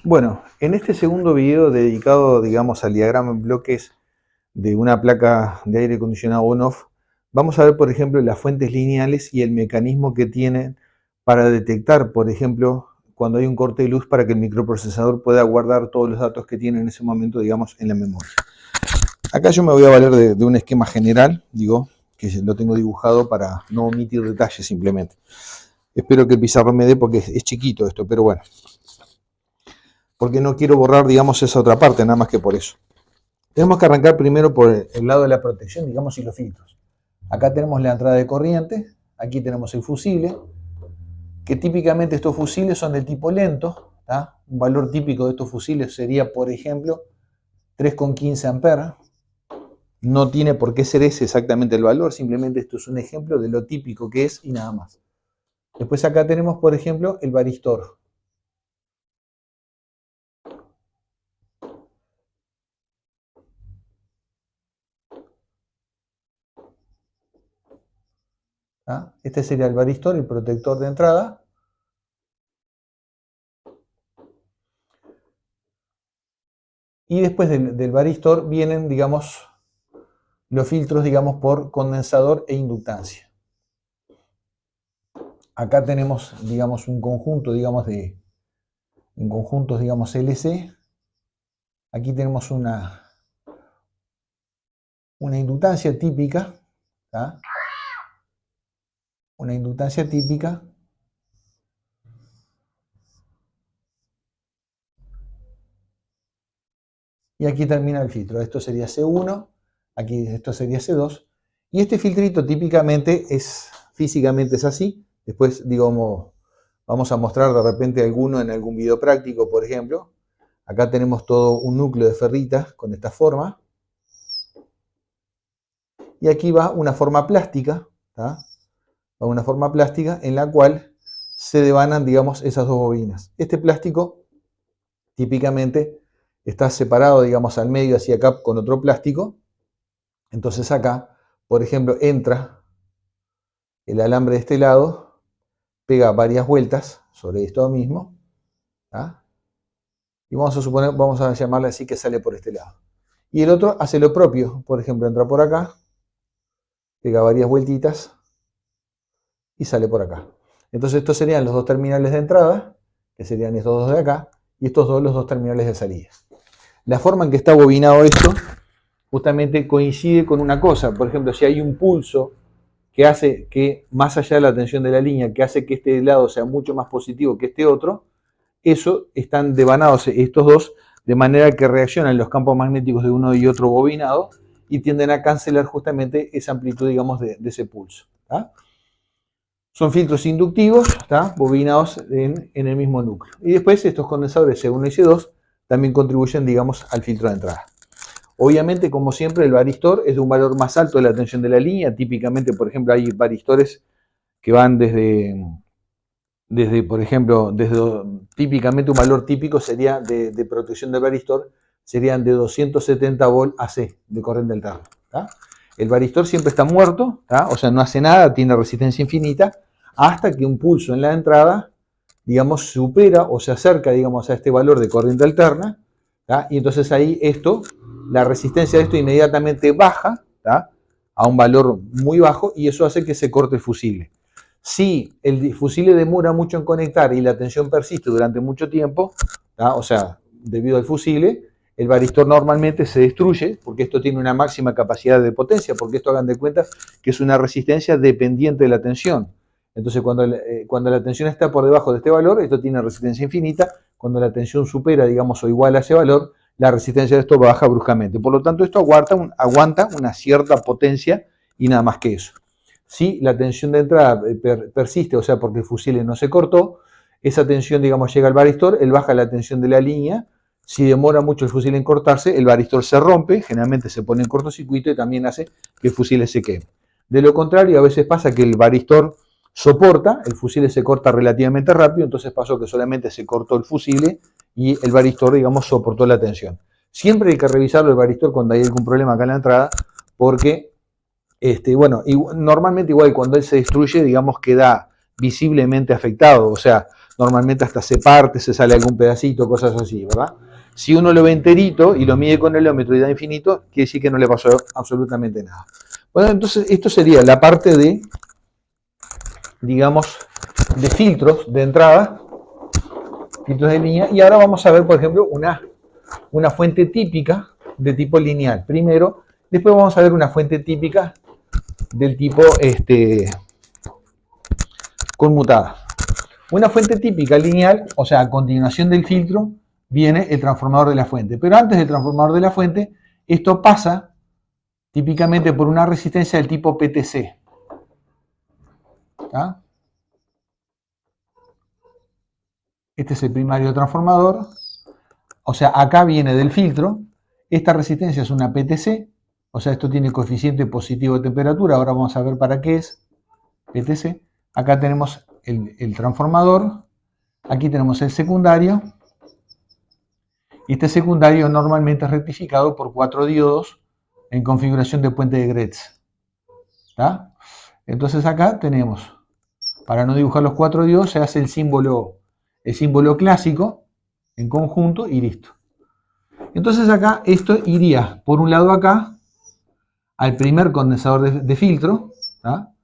Bueno, en este segundo video dedicado, digamos, al diagrama en bloques de una placa de aire acondicionado on-off, vamos a ver, por ejemplo, las fuentes lineales y el mecanismo que tienen para detectar, por ejemplo, cuando hay un corte de luz para que el microprocesador pueda guardar todos los datos que tiene en ese momento, digamos, en la memoria. Acá yo me voy a valer de un esquema general, digo, que lo tengo dibujado para no omitir detalles simplemente. Espero que el pizarrón me dé porque es chiquito esto, pero bueno. Porque no quiero borrar, digamos, esa otra parte, nada más que por eso. Tenemos que arrancar primero por el lado de la protección, digamos, y los filtros. Acá tenemos la entrada de corriente, aquí tenemos el fusible, que típicamente estos fusibles son de tipo lento, ¿tá? Un valor típico de estos fusibles sería, por ejemplo, 3,15 amperes. No tiene por qué ser ese exactamente el valor, simplemente esto es un ejemplo de lo típico que es y nada más. Después acá tenemos, por ejemplo, el varistor. ¿Ah? Este sería el varistor, el protector de entrada. Y después del varistor vienen, digamos, los filtros, digamos, por condensador e inductancia. Acá tenemos, digamos, un conjunto, digamos, en conjuntos, digamos, LC. Aquí tenemos una inductancia típica, ¿tá? Una inductancia típica. Y aquí termina el filtro. Esto sería C1, aquí esto sería C2. Y este filtrito típicamente físicamente es así. Después, digamos, vamos a mostrar de repente alguno en algún video práctico, por ejemplo. Acá tenemos todo un núcleo de ferritas con esta forma. Y aquí va una forma plástica, ¿tá? Va una forma plástica en la cual se devanan, digamos, esas dos bobinas. Este plástico típicamente está separado, digamos, al medio hacia acá con otro plástico. Entonces acá, por ejemplo, entra el alambre de este lado, pega varias vueltas sobre esto mismo, ¿tá? Y vamos a suponer, vamos a llamarle así que sale por este lado. Y el otro hace lo propio, por ejemplo, entra por acá, pega varias vueltitas y sale por acá. Entonces estos serían los dos terminales de entrada, que serían estos dos de acá, y estos dos los dos terminales de salida. La forma en que está bobinado esto justamente coincide con una cosa. Por ejemplo, si hay un pulso que hace que, más allá de la tensión de la línea, que hace que este lado sea mucho más positivo que este otro, eso están devanados estos dos, de manera que reaccionan los campos magnéticos de uno y otro bobinado y tienden a cancelar justamente esa amplitud, digamos, de ese pulso, ¿tá? Son filtros inductivos, ¿tá? Bobinados en el mismo núcleo. Y después estos condensadores C1 y C2 también contribuyen, digamos, al filtro de entrada. Obviamente, como siempre, el varistor es de un valor más alto de la tensión de la línea. Típicamente, por ejemplo, hay varistores que van desde por ejemplo, típicamente un valor típico sería de protección del varistor, serían de 270 volt AC de corriente alterna, ¿tá? El varistor siempre está muerto, ¿tá? O sea, no hace nada, tiene resistencia infinita, hasta que un pulso en la entrada, digamos, supera o se acerca, digamos, a este valor de corriente alterna, ¿tá? Y entonces ahí la resistencia de esto inmediatamente baja, ¿tá? A un valor muy bajo, y eso hace que se corte el fusible. Si el fusible demora mucho en conectar y la tensión persiste durante mucho tiempo, ¿tá? O sea, debido al fusible, el varistor normalmente se destruye, porque esto tiene una máxima capacidad de potencia, porque esto, hagan de cuenta que es una resistencia dependiente de la tensión. Entonces, cuando la tensión está por debajo de este valor, esto tiene resistencia infinita. Cuando la tensión supera, digamos, o igual a ese valor, la resistencia de esto baja bruscamente. Por lo tanto, esto aguanta una cierta potencia y nada más que eso. Si la tensión de entrada persiste, o sea, porque el fusible no se cortó, esa tensión, digamos, llega al varistor, él baja la tensión de la línea. Si demora mucho el fusible en cortarse, el varistor se rompe, generalmente se pone en cortocircuito y también hace que el fusible se queme. De lo contrario, a veces pasa que el varistor soporta, el fusible se corta relativamente rápido, entonces pasó que solamente se cortó el fusible y el varistor, digamos, soportó la tensión. Siempre hay que revisarlo el varistor cuando hay algún problema acá en la entrada, porque bueno, normalmente igual cuando él se destruye, digamos, queda visiblemente afectado. O sea, normalmente hasta se parte, se sale algún pedacito, cosas así, ¿verdad? Si uno lo ve enterito y lo mide con el helómetro y da infinito, quiere decir que no le pasó absolutamente nada. Bueno, entonces esto sería la parte de, digamos, de filtros de entrada, filtros de línea, y ahora vamos a ver, por ejemplo, una fuente típica de tipo lineal. Primero, después vamos a ver una fuente típica del tipo conmutada. Una fuente típica lineal, o sea, a continuación del filtro, viene el transformador de la fuente. Pero antes del transformador de la fuente, esto pasa típicamente por una resistencia del tipo PTC. ¿Ah? Este es el primario transformador. O sea, acá viene del filtro. Esta resistencia es una PTC. O sea, esto tiene coeficiente positivo de temperatura. Ahora vamos a ver para qué es PTC. Acá tenemos el transformador. Aquí tenemos el secundario. Y este secundario normalmente es rectificado por 4 diodos en configuración de puente de Gretz. ¿Tá? Entonces acá tenemos, para no dibujar los 4 diodos, se hace el símbolo clásico en conjunto y listo. Entonces acá esto iría por un lado acá al primer condensador de filtro, ¿tá?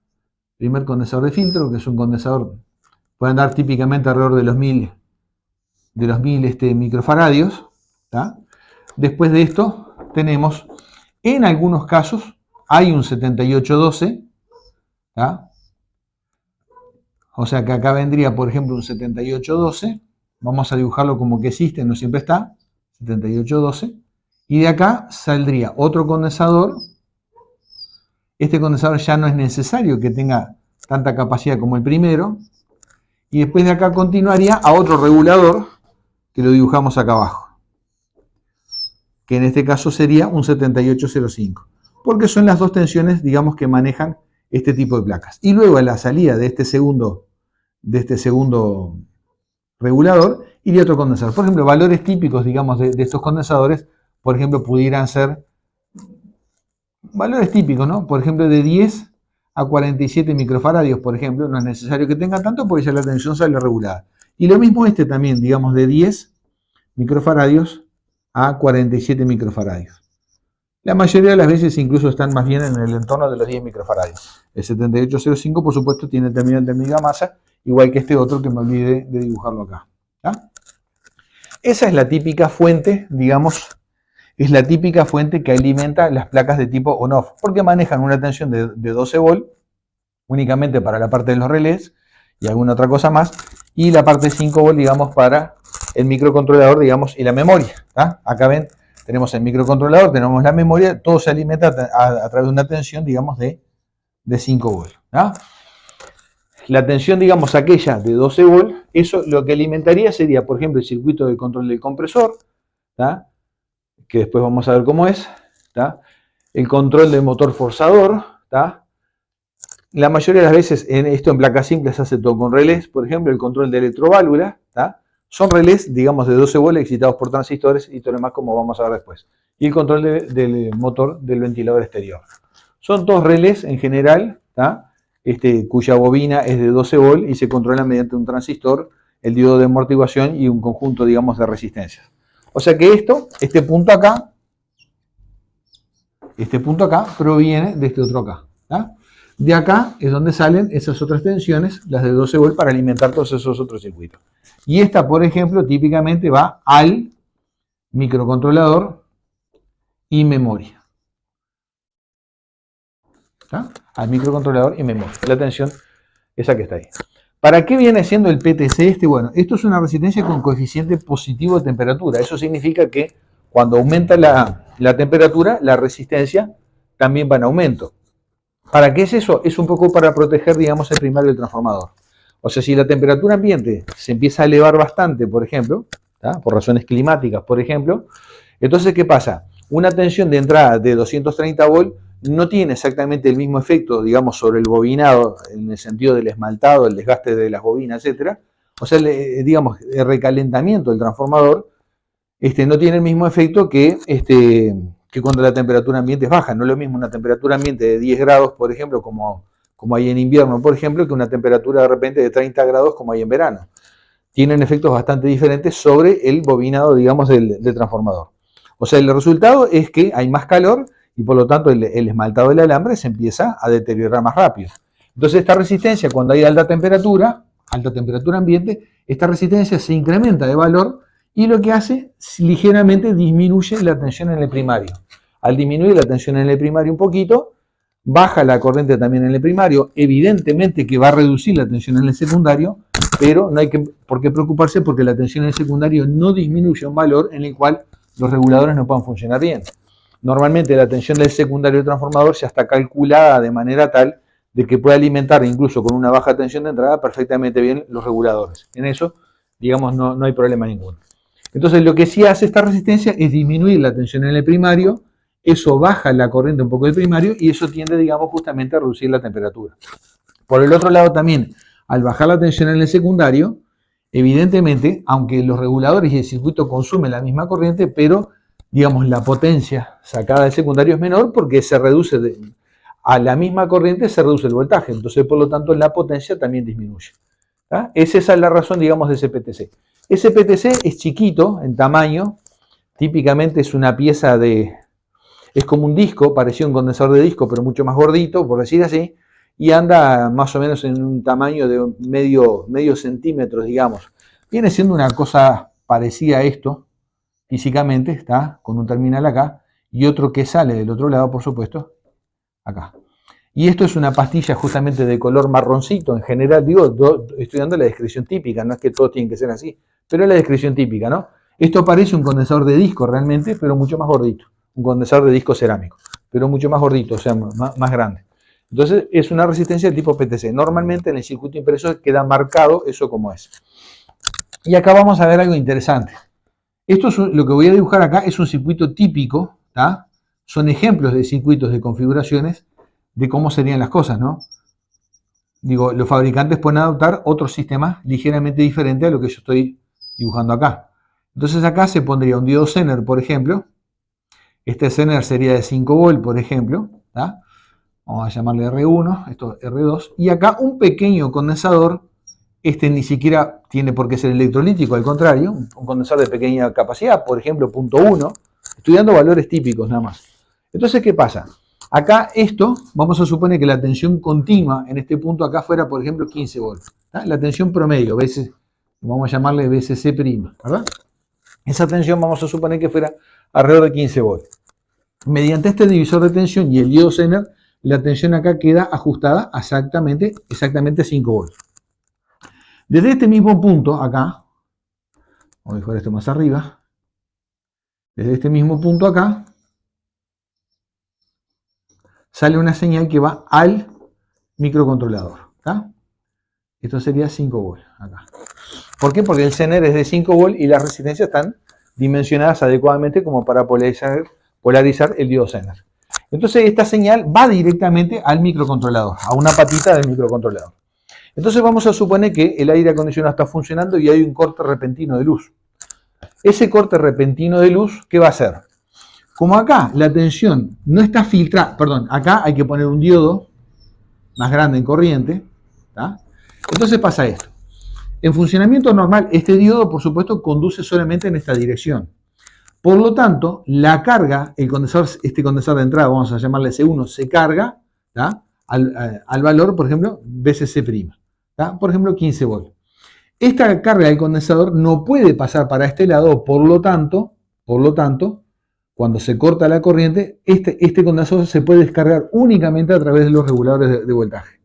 Primer condensador de filtro, que es un condensador, puede andar típicamente alrededor de los 1000 microfaradios. ¿Tá? Después de esto tenemos, en algunos casos, hay un 7812, ¿tá? O sea que acá vendría, por ejemplo, un 7812, vamos a dibujarlo como que existe, no siempre está, 7812, y de acá saldría otro condensador. Este condensador ya no es necesario que tenga tanta capacidad como el primero, y después de acá continuaría a otro regulador, que lo dibujamos acá abajo, que en este caso sería un 7805, porque son las dos tensiones, digamos, que manejan este tipo de placas. Y luego a la salida de este segundo regulador iría otro condensador. Por ejemplo, valores típicos, digamos, de estos condensadores, por ejemplo, pudieran ser valores típicos, ¿no? Por ejemplo, de 10 a 47 microfaradios, por ejemplo, no es necesario que tenga tanto porque ya la tensión sale regulada. Y lo mismo este también, digamos, de 10 microfaradios a 47 microfaradios. La mayoría de las veces incluso están más bien en el entorno de los 10 microfaradios. El 7805, por supuesto, tiene terminal de megamasa, igual que este otro que me olvidé de dibujarlo acá. ¿Tá? Esa es la típica fuente, digamos, es la típica fuente que alimenta las placas de tipo on-off, porque manejan una tensión de 12 volt únicamente para la parte de los relés y alguna otra cosa más, y la parte de 5 volt, digamos, para el microcontrolador, digamos, y la memoria. ¿Tá? Acá ven, tenemos el microcontrolador, tenemos la memoria, todo se alimenta a través de una tensión, digamos, de 5 volts. ¿Tá? La tensión, digamos, aquella de 12 volts, eso lo que alimentaría sería, por ejemplo, el circuito de control del compresor, ¿tá? Que después vamos a ver cómo es, ¿tá? El control del motor forzador, ¿tá? La mayoría de las veces, esto en placas simples se hace todo con relés, por ejemplo, el control de electroválvula, ¿tá? Son relés, digamos, de 12 volts excitados por transistores y todo lo demás, como vamos a ver después. Y el control del motor del ventilador exterior. Son todos relés en general, ¿tá? Cuya bobina es de 12 volts y se controla mediante un transistor, el diodo de amortiguación y un conjunto, digamos, de resistencias. O sea que este punto acá proviene de este otro acá. ¿Tá? De acá es donde salen esas otras tensiones, las de 12 volts, para alimentar todos esos otros circuitos. Y esta, por ejemplo, típicamente va al microcontrolador y memoria. ¿Tá? Al microcontrolador y memoria. La tensión esa que está ahí. ¿Para qué viene siendo el PTC Bueno, esto es una resistencia con coeficiente positivo de temperatura. Eso significa que cuando aumenta la temperatura, la resistencia también va en aumento. ¿Para qué es eso? Es un poco para proteger, digamos, el primario del transformador. O sea, si la temperatura ambiente se empieza a elevar bastante, por ejemplo, ¿tá? Por razones climáticas, por ejemplo, entonces, ¿qué pasa? Una tensión de entrada de 230 volts no tiene exactamente el mismo efecto, digamos, sobre el bobinado, en el sentido del esmaltado, el desgaste de las bobinas, etc. O sea, digamos, el recalentamiento del transformador no tiene el mismo efecto que cuando la temperatura ambiente es baja. No es lo mismo una temperatura ambiente de 10 grados, por ejemplo, como hay en invierno, por ejemplo, que una temperatura de repente de 30 grados como hay en verano. tienen efectos bastante diferentes sobre el bobinado, digamos, del transformador. O sea, el resultado es que hay más calor y por lo tanto el esmaltado del alambre se empieza a deteriorar más rápido. Entonces esta resistencia, cuando hay alta temperatura ambiente, esta resistencia se incrementa de valor y lo que hace ligeramente disminuye la tensión en el primario. Al disminuir la tensión en el primario un poquito, baja la corriente también en el primario, evidentemente que va a reducir la tensión en el secundario, pero no hay por qué preocuparse porque la tensión en el secundario no disminuye a un valor en el cual los reguladores no puedan funcionar bien. Normalmente la tensión del secundario del transformador ya está calculada de manera tal de que puede alimentar incluso con una baja tensión de entrada perfectamente bien los reguladores. En eso, digamos, no hay problema ninguno. Entonces lo que sí hace esta resistencia es disminuir la tensión en el primario, eso baja la corriente un poco del primario y eso tiende, digamos, justamente a reducir la temperatura. Por el otro lado también, al bajar la tensión en el secundario, evidentemente, aunque los reguladores y el circuito consumen la misma corriente, pero, digamos, la potencia sacada del secundario es menor porque se reduce, a la misma corriente se reduce el voltaje, entonces por lo tanto la potencia también disminuye. Esa es la razón, digamos, de ese PTC. Ese PTC es chiquito en tamaño, típicamente es una pieza es como un disco, parecido a un condensador de disco, pero mucho más gordito, por decir así, y anda más o menos en un tamaño de medio centímetro, digamos. Viene siendo una cosa parecida a esto, físicamente, está con un terminal acá, y otro que sale del otro lado, por supuesto, acá. Y esto es una pastilla justamente de color marroncito, en general, digo, estoy dando la descripción típica, no es que todos tienen que ser así, pero es la descripción típica, ¿no? Esto parece un condensador de disco realmente, pero mucho más gordito, un condensador de disco cerámico, pero mucho más gordito, o sea, más grande. Entonces es una resistencia de tipo PTC. Normalmente en el circuito impreso queda marcado eso como es. Y acá vamos a ver algo interesante. Esto es lo que voy a dibujar acá es un circuito típico, ¿tá? Son ejemplos de circuitos de configuraciones de cómo serían las cosas, ¿no? Digo, los fabricantes pueden adoptar otros sistemas ligeramente diferentes a lo que yo estoy dibujando acá. Entonces acá se pondría un diodo Zener, por ejemplo. Este Zener sería de 5 volt, por ejemplo, ¿tá? Vamos a llamarle R1, esto es R2, y acá un pequeño condensador, este ni siquiera tiene por qué ser electrolítico, al contrario, un condensador de pequeña capacidad, por ejemplo, punto 1, estoy dando valores típicos nada más. Entonces, ¿qué pasa? Acá esto, vamos a suponer que la tensión continua en este punto acá fuera, por ejemplo, 15 volts. ¿Tá? La tensión promedio, vamos a llamarle BCC', ¿verdad? Esa tensión vamos a suponer que fuera alrededor de 15 volts. Mediante este divisor de tensión y el diodo Zener, la tensión acá queda ajustada a exactamente 5 volts. Desde este mismo punto acá, vamos a dejar esto más arriba, desde este mismo punto acá, sale una señal que va al microcontrolador. ¿Tá? Esto sería 5 volts acá. ¿Por qué? Porque el Zener es de 5 volts y las resistencias están dimensionadas adecuadamente como para polarizar el diodo Zener. Entonces esta señal va directamente al microcontrolador, a una patita del microcontrolador. Entonces vamos a suponer que el aire acondicionado está funcionando y hay un corte repentino de luz. Ese corte repentino de luz, ¿qué va a hacer? Como acá la tensión no está filtrada, perdón, acá hay que poner un diodo más grande en corriente, ¿tá? Entonces pasa esto. En funcionamiento normal, este diodo, por supuesto, conduce solamente en esta dirección. Por lo tanto, la carga, este condensador de entrada, vamos a llamarle C1, se carga, ¿tá? al valor, por ejemplo, BCC', ¿tá? Por ejemplo, 15 volts. Esta carga del condensador no puede pasar para este lado, por lo tanto, cuando se corta la corriente, este condensador se puede descargar únicamente a través de los reguladores de voltaje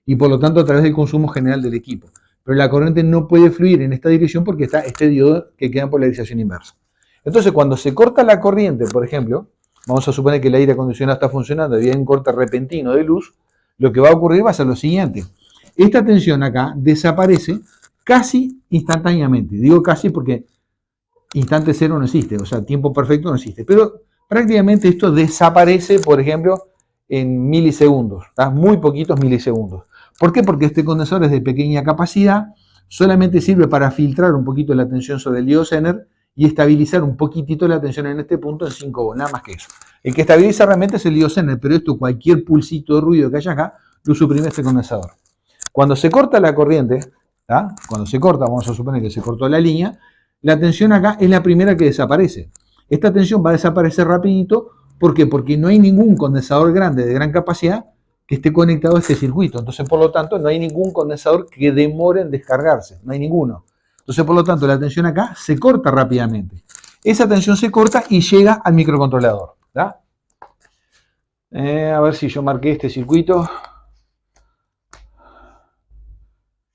y por lo tanto a través del consumo general del equipo. Pero la corriente no puede fluir en esta dirección porque está este diodo que queda en polarización inversa. Entonces, cuando se corta la corriente, por ejemplo, vamos a suponer que el aire acondicionado está funcionando y hay un corte repentino de luz, lo que va a ocurrir va a ser lo siguiente. Esta tensión acá desaparece casi instantáneamente. Digo casi porque instante cero no existe, o sea, tiempo perfecto no existe. Pero prácticamente esto desaparece, por ejemplo, en milisegundos, ¿tá? Muy poquitos milisegundos. ¿Por qué? Porque este condensador es de pequeña capacidad, solamente sirve para filtrar un poquito la tensión sobre el diodo Zener y estabilizar un poquitito la tensión en este punto en 5 volts, nada más que eso. El que estabiliza realmente es el diodo Zener, pero esto, cualquier pulsito de ruido que haya acá, lo suprime este condensador. Cuando se corta la corriente, ¿tá? Cuando se corta, vamos a suponer que se cortó la línea, la tensión acá es la primera que desaparece. Esta tensión va a desaparecer rapidito. ¿Por qué? Porque no hay ningún condensador grande de gran capacidad que esté conectado a este circuito. Entonces, por lo tanto, no hay ningún condensador que demore en descargarse. No hay ninguno. Entonces, por lo tanto, la tensión acá se corta rápidamente. Esa tensión se corta y llega al microcontrolador. ¿Tá? A ver si yo marqué este circuito.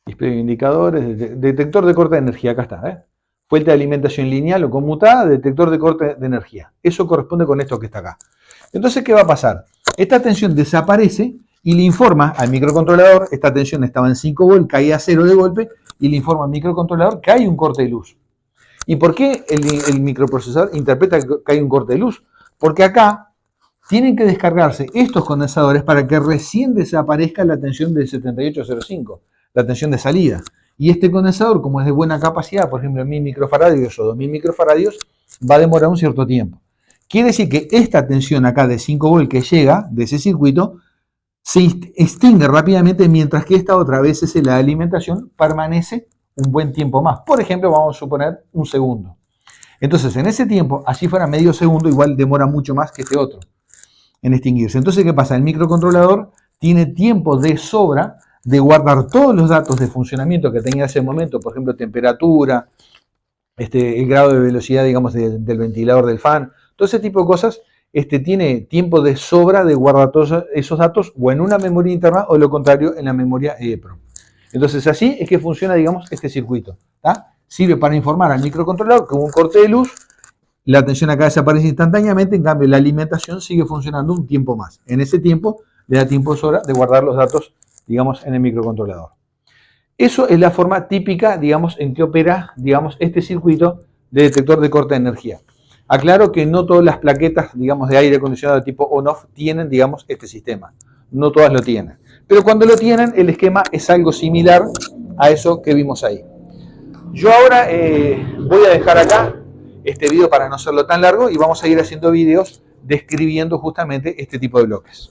Display de indicadores, detector de corte de energía, acá está. Fuente de alimentación lineal o conmutada, detector de corte de energía. Eso corresponde con esto que está acá. Entonces, ¿qué va a pasar? Esta tensión desaparece y le informa al microcontrolador, esta tensión estaba en 5 volts, caía a 0 de golpe, y le informa al microcontrolador que hay un corte de luz. ¿Y por qué el microprocesador interpreta que hay un corte de luz? Porque acá tienen que descargarse estos condensadores para que recién desaparezca la tensión del 7805, la tensión de salida. Y este condensador, como es de buena capacidad, por ejemplo 1000 microfaradios o 2000 microfaradios, va a demorar un cierto tiempo. Quiere decir que esta tensión acá de 5 volts que llega de ese circuito se extingue rápidamente, mientras que esta otra vez es la alimentación permanece un buen tiempo más. Por ejemplo, vamos a suponer un segundo. Entonces, en ese tiempo, así fuera medio segundo, igual demora mucho más que este otro en extinguirse. Entonces, ¿qué pasa? El microcontrolador tiene tiempo de sobra de guardar todos los datos de funcionamiento que tenía en ese momento, por ejemplo, temperatura, el grado de velocidad, digamos, del ventilador del fan, todo ese tipo de cosas. Tiene tiempo de sobra de guardar todos esos datos o en una memoria interna o lo contrario en la memoria EEPROM. Entonces así es que funciona, digamos, este circuito. ¿Tá? Sirve para informar al microcontrolador que hubo un corte de luz, la tensión acá desaparece instantáneamente, en cambio la alimentación sigue funcionando un tiempo más. En ese tiempo le da tiempo de sobra de guardar los datos, digamos, en el microcontrolador. Eso es la forma típica, digamos, en que opera, digamos, este circuito de detector de corte de energía. Aclaro que no todas las plaquetas, digamos, de aire acondicionado de tipo on-off tienen, digamos, este sistema. No todas lo tienen. Pero cuando lo tienen, el esquema es algo similar a eso que vimos ahí. Yo ahora voy a dejar acá este video para no hacerlo tan largo y vamos a ir haciendo videos describiendo justamente este tipo de bloques.